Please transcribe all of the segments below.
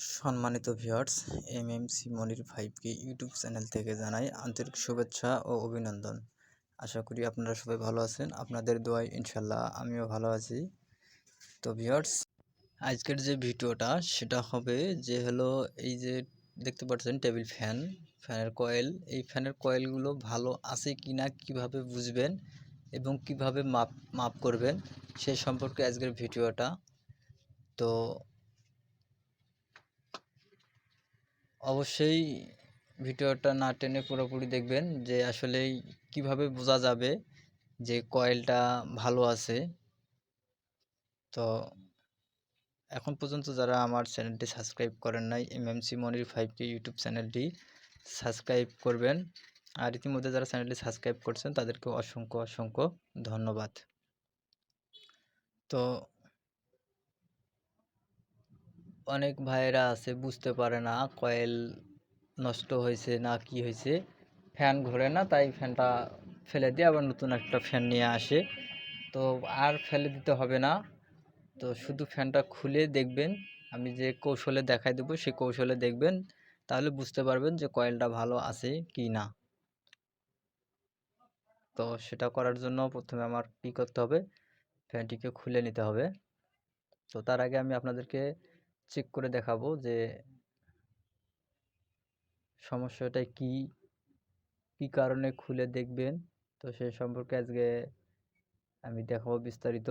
সম্মানিত viewers, MMC মনির ভাইকে YouTube channel থেকে জানাই আন্তরিক শুভেচ্ছা ও অভিনন্দন। আশা করি আপনারা সবাই ভালো আছেন। আপনাদের দোয়ায় ইনশাল্লাহ আমিও ভালো আছি। তো ভিউয়ার্স, আজকের যে ভিডিওটা সেটা হবে যে হলো এই যে দেখতে পাচ্ছেন টেবিল ফ্যানের কয়েল। এই ফ্যানের কয়েলগুলো ভালো আছে কি না কীভাবে বুঝবেন এবং কিভাবে মাপ করবেন সেই সম্পর্কে আজকের ভিডিওটা। তো অবশ্যই ভিডিওটা না টেনে পুরোপুরি দেখবেন যে আসলেই কিভাবে বোঝা যাবে যে কয়েলটা ভালো আছে। তো এখন পর্যন্ত যারা আমার চ্যানেলটি সাবস্ক্রাইব করেন নাই, এমএমসি মনির 5K ইউটিউব চ্যানেলটি সাবস্ক্রাইব করবেন। আর ইতিমধ্যে যারা চ্যানেলটি সাবস্ক্রাইব করছেন তাদেরকে অসংখ্য ধন্যবাদ। তো অনেক ভাইয়েরা আছে বুঝতে পারে না কয়েল নষ্ট হয়েছে না কি হয়েছে, ফ্যান ঘোরে না, তাই ফ্যানটা ফেলে দিয়ে আবার নতুন একটা ফ্যান নিয়ে আসে। তো আর ফেলে দিতে হবে না, তো শুধু ফ্যানটা খুলে দেখবেন। আমি যে কৌশলে দেখাই দেবো সেই কৌশলে দেখবেন, তাহলে বুঝতে পারবেন যে কয়েলটা ভালো আছে কি না। তো সেটা করার জন্য প্রথমে আমার কী করতে হবে, ফ্যানটিকে খুলে নিতে হবে। তো তার আগে আমি আপনাদেরকে চেক করে দেখাবো যে সমস্যাটা কি কারণে খুলে দেখবেন। তো সেই সম্পর্কে আজকে আমি দেখাবো বিস্তারিত।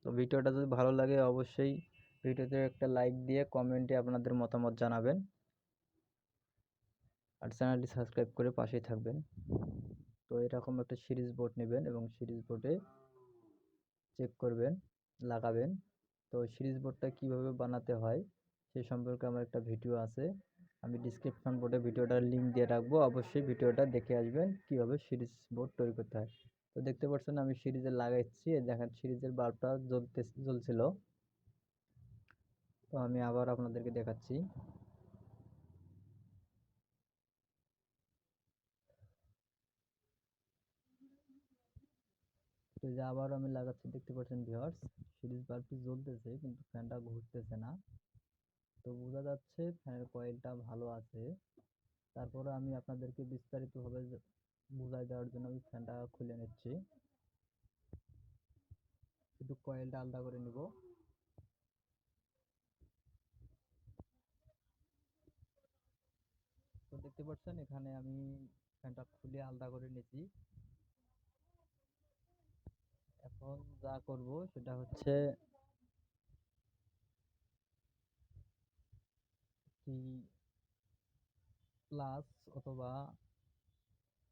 তো ভিডিওটা যদি ভালো লাগে অবশ্যই ভিডিওতে একটা লাইক দিয়ে কমেন্টে আপনাদের মতামত জানাবেন, আর চ্যানেলটি সাবস্ক্রাইব করে পাশেই থাকবেন। তো এরকম একটা সিরিজ বোর্ড নেবেন এবং সিরিজ বোর্ডে চেক করবেন, লাগাবেন। তো সিরিজ বোর্ডটা কীভাবে বানাতে হয় সে সম্পর্কে আমার একটা ভিডিও আছে, আমি ডিসক্রিপশন বোর্ডে ভিডিওটার লিঙ্ক দিয়ে রাখবো, অবশ্যই ভিডিওটা দেখে আসবেন কীভাবে সিরিজ বোর্ড তৈরি করতে হয়। তো দেখতে পাচ্ছেন আমি সিরিজে লাগাচ্ছি, দেখেন সিরিজের বাল্বটা জ্বলছিল। তো আমি আবার আপনাদেরকে দেখাচ্ছি। তো যে আবার আমি লাগাচ্ছি, দেখতে পাচ্ছেন ভিউয়ার্স সিরিজ বাল্বটি জ্বলতেছে কিন্তু ফ্যানটা ঘুরতেছে না। তো বোঝা যাচ্ছে ফ্যানের কয়েলটা ভালো আছে। তারপরে আমি আপনাদেরকে বিস্তারিতভাবে বুঝাই দেওয়ার জন্য আমি ফ্যানটা খুলে নিচ্ছি, শুধু কয়েলটা আলাদা করে নিব। তো দেখতে পাচ্ছেন এখানে আমি ফ্যানটা খুলে আলাদা করে নিয়েছি। এখন যা করব সেটা হচ্ছে কি প্লাস অথবা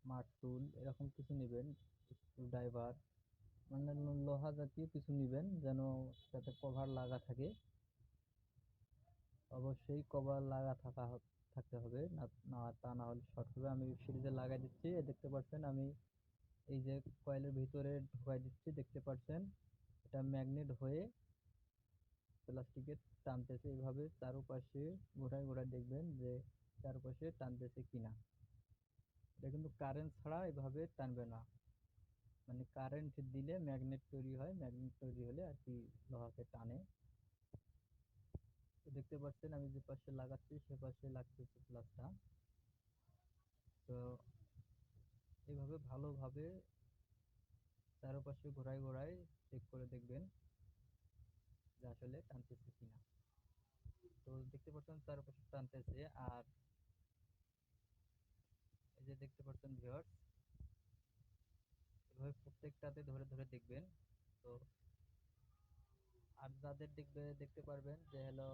মারটুল এরকম কিছু নেবেন, স্ক্রুড্রাইভার মানে লোহা জাতীয় কিছু নেবেন যেন যাতে কভার লাগা থাকে। অবশ্যই কভার লাগা থাকতে হবে, না তা না হলে শর্ট হবে। আমি সিরিজে লাগাই দিচ্ছি, দেখতে পাচ্ছেন আমি এই যে কয়েলের ভিতরে ঢুকাই দিচ্ছি, দেখতে পাচ্ছেন এটা ম্যাগনেট হয়ে প্লাস্টিকে টানতেছে। এইভাবে চারপাশে ঘোরায় দেখবেন যে চারপাশে টানতেছে কিনা। এটা কিন্তু কারেন্ট ছাড়া এভাবে টানবে না, মানে কারেন্ট দিলে ম্যাগনেট তৈরি হয়, ম্যাগনেট তৈরি হলে আর কি লোহাকে টানে। তো দেখতে পাচ্ছেন আমি যে পাশে লাগাচ্ছি সে পাশে লাগতেছে প্লাসটা। তো এইভাবে ভালোভাবে চারপাশে ঘোরায় চেক করে দেখবেন যে আসলে টানতেছে কিনা। তো দেখতে পাচ্ছেন চারপাশে টানতেছে, আর এই যে দেখতে পাচ্ছেন ভিউয়ার্স এভাবে প্রত্যেকটাতে ধরে দেখবেন। তো আর যাদের দেখতে পারবেন যে হলো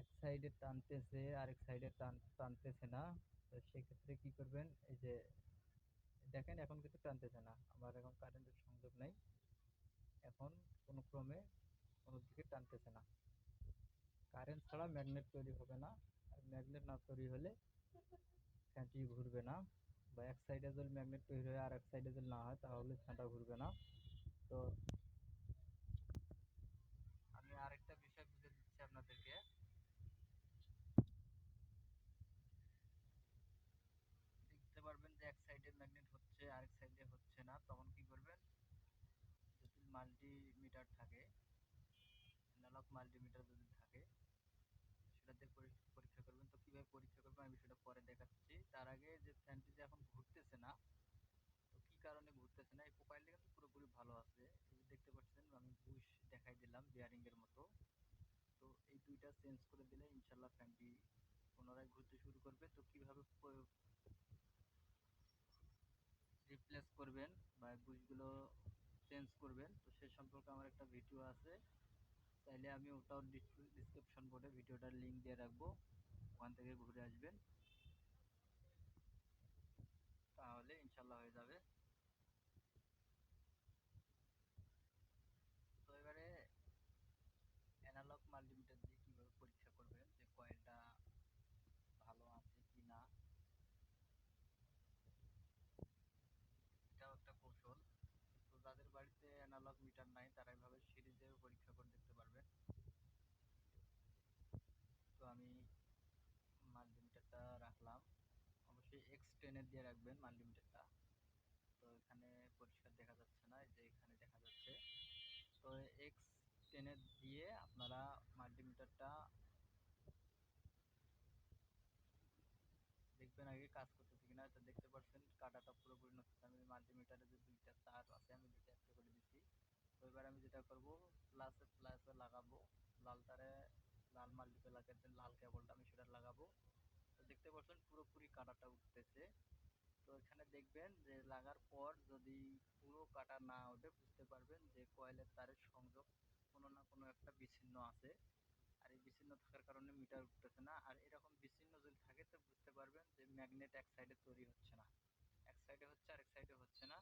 এক সাইডে টানতেছে আরেক সাইডে টানতেছে না, তো সেক্ষেত্রে কি করবেন, এই যে দেখেন এখন কিন্তু টানতেছে না, আমার এখন কারেন্টের সংযোগ নাই, এখন কোনো ক্রমে কোনো দিকে টানতেছে না। কারেন্ট ছাড়া ম্যাগনেট তৈরি হবে না, আর ম্যাগনেট না তৈরি হলে ফ্যানটি ঘুরবে না, বা এক সাইডে যদি ম্যাগনেট তৈরি হয় আর এক সাইডে যদি না হয় তাহলে ফ্যানটা ঘুরবে না। তো আমি আরেকটা বিষয় বুঝে দিচ্ছি আপনাদেরকে। দেখতে পারবেন যে এক সাইডে ম্যাগনেট হচ্ছে আরেক সাইডে হচ্ছে না, তখন কি করবেন, যদি মাল্টিমিটার থাকে, অ্যানালগ মাল্টিমিটার যদি থাকে সেটা পরে দেখাচ্ছি। তার আগে যে ফ্যানটি যে এখন ঘুরতেছে না, তো কি কারণে ঘুরতেছে না, এই প্রোফাইলটা কিন্তু পুরোপুরি ভালো আছে। এই যে দেখতে পাচ্ছেন আমি বুশ দেখাই দিলাম বিয়ারিং এর মতো। তো এই দুইটা চেঞ্জ করে দিলে ইনশাল্লাহ ফ্যানটি পুনরায় ঘুরতে শুরু করবে। তো কিভাবে রিপ্লেস করবেন বা বুশগুলো চেঞ্জ করবেন, তো সে সম্পর্কে আমার একটা ভিডিও আছে, চাইলে আমি ওটাও ডিসক্রিপশন বোর্ডে ভিডিওটার লিঙ্ক দিয়ে রাখবো, ওখান থেকে ঘুরে আসবেন, তাহলে ইনশাল্লাহ হয়ে যাবে। তো এবারে অ্যানালগ মাল্টিমিটার দিয়ে কিভাবে পরীক্ষা করবেন যে কয়েলটা ভালো আছে কি না, এটাও একটা কৌশল। তো যাদের বাড়িতে অ্যানালগ মিটার নাই তারা এভাবে সিরিজেও পরীক্ষা করে দেখতে পারবেন। তো আমি মাল্টিমিটারটা রাখলাম, অবশ্যই X10 দিয়ে রাখবেন মাল্টিমিটারটা। তো এখানে পরিষ্কার দেখা যাচ্ছে না, এই যে এখানে দেখা যাচ্ছে। তো X10 দিয়ে আপনারা মাল্টিমিটারটা দেখবেন আগে কাজ করতেছে কিনা। তো দেখতে পাচ্ছেন কাটাটা পুরোপুরি নষ্ট, আমি মাল্টিমিটারে যে দুইটা তার আছে আমি দুইটা একটা করে দিচ্ছি। তো এবার আমি যেটা করব, প্লাসে লাগাবো, লাল তারে লাল মাল্টিপ্লাকের যে লাল কেবলটা আমি সেটা লাগাবো। তো দেখতে পাচ্ছেন পুরোপুরি কাটাটা উঠতেছে। তো এখানে দেখবেন যে লাগার পর যদি পুরো কাটা না ওঠে, বুঝতে পারবেন যে কয়েলের তারের সংযোগ কোনো না কোনো একটা বিচ্ছিন্ন আছে। আর এই বিচ্ছিন্ন থাকার কারণে মিটার উঠতেছে না। আর এরকম বিচ্ছিন্ন যদি থাকে তো বুঝতে পারবেন যে ম্যাগনেট এক সাইডে তৈরি হচ্ছে না, এক সাইডে হচ্ছে আর এক সাইডে হচ্ছে না।